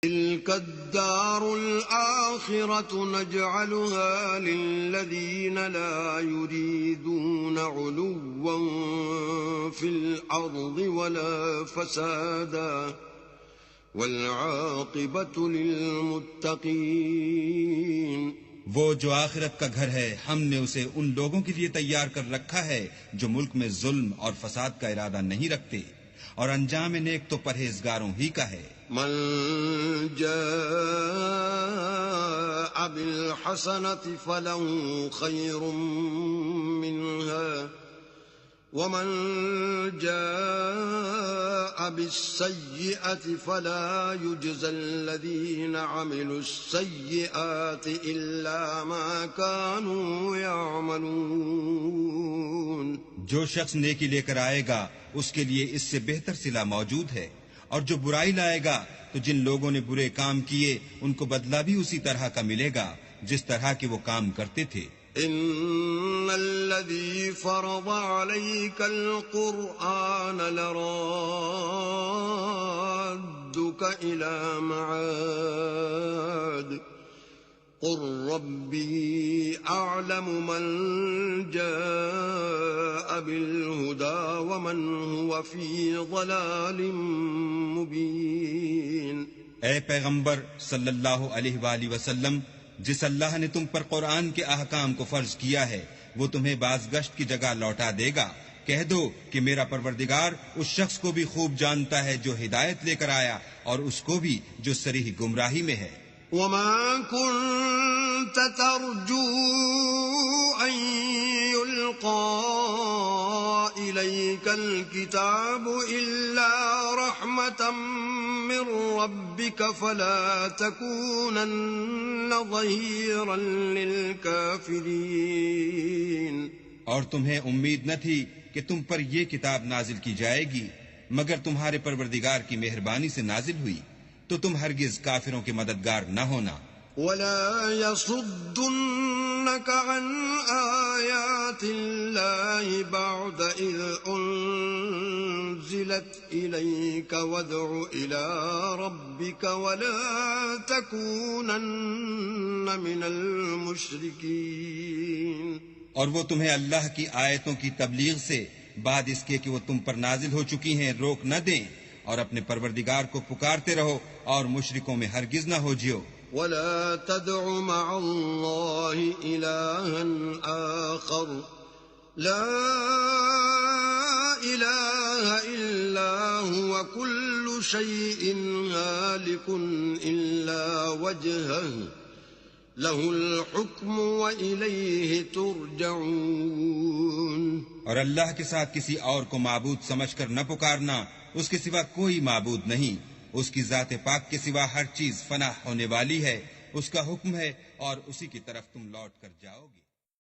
تلك الدار الآخرة نجعلها للذين لا يريدون علوا في الأرض ولا فسادا والعاقبة للمتقين. وہ جو آخرت کا گھر ہے ہم نے اسے ان لوگوں کے لیے تیار کر رکھا ہے جو ملک میں ظلم اور فساد کا ارادہ نہیں رکھتے، اور انجام نیک تو پرہیزگاروں ہی کا ہے. من جاء بالحسنة فله خير منها ومن جاء بالسيئة فلا يجزى الذين عملوا السيئات إلا ما كانوا يعملون. جو شخص نیکی لے کر آئے گا اس کے لیے اس سے بہتر صلہ موجود ہے، اور جو برائی لائے گا تو جن لوگوں نے برے کام کیے ان کو بدلہ بھی اسی طرح کا ملے گا جس طرح کے وہ کام کرتے تھے. ان الذي فرض عليك القرآن لرادك الى معاد قل ربي اعلم من جاء بالهدى ومن هو في ضلال مبين. اے پیغمبر صلی اللہ علیہ وآلہ وسلم، جس اللہ نے تم پر قرآن کے احکام کو فرض کیا ہے وہ تمہیں بازگشت کی جگہ لوٹا دے گا. کہہ دو کہ میرا پروردگار اس شخص کو بھی خوب جانتا ہے جو ہدایت لے کر آیا اور اس کو بھی جو صریح گمراہی میں ہے. وما كنت ترجو أن يلقى إليك الكتاب إلا رحمة من ربك فلا تكونن ظهيرا للكافرين. اور تمہیں امید نہ تھی کہ تم پر یہ کتاب نازل کی جائے گی مگر تمہارے پروردگار کی مہربانی سے نازل ہوئی، تو تم ہرگز کافروں کے مددگار نہ ہونا. ولا يصدنك عن آيات الله بعد إذ أنزلت إليك وادع إلى ربك ولا تكونن من المشركين. اور وہ تمہیں اللہ کی آیتوں کی تبلیغ سے بعد اس کے کہ وہ تم پر نازل ہو چکی ہیں روک نہ دیں، اور اپنے پروردگار کو پکارتے رہو اور مشرکوں میں ہرگز نہ ہو جیو. ولا تدع مع الله إلها آخر لا إله إلا هو كل شيء هالك إلا وجهه له الحكم وإليه ترجعون. اور اللہ کے ساتھ کسی اور کو معبود سمجھ کر نہ پکارنا، اس کے سوا کوئی معبود نہیں، اس کی ذات پاک کے سوا ہر چیز فنا ہونے والی ہے، اس کا حکم ہے اور اسی کی طرف تم لوٹ کر جاؤ گے.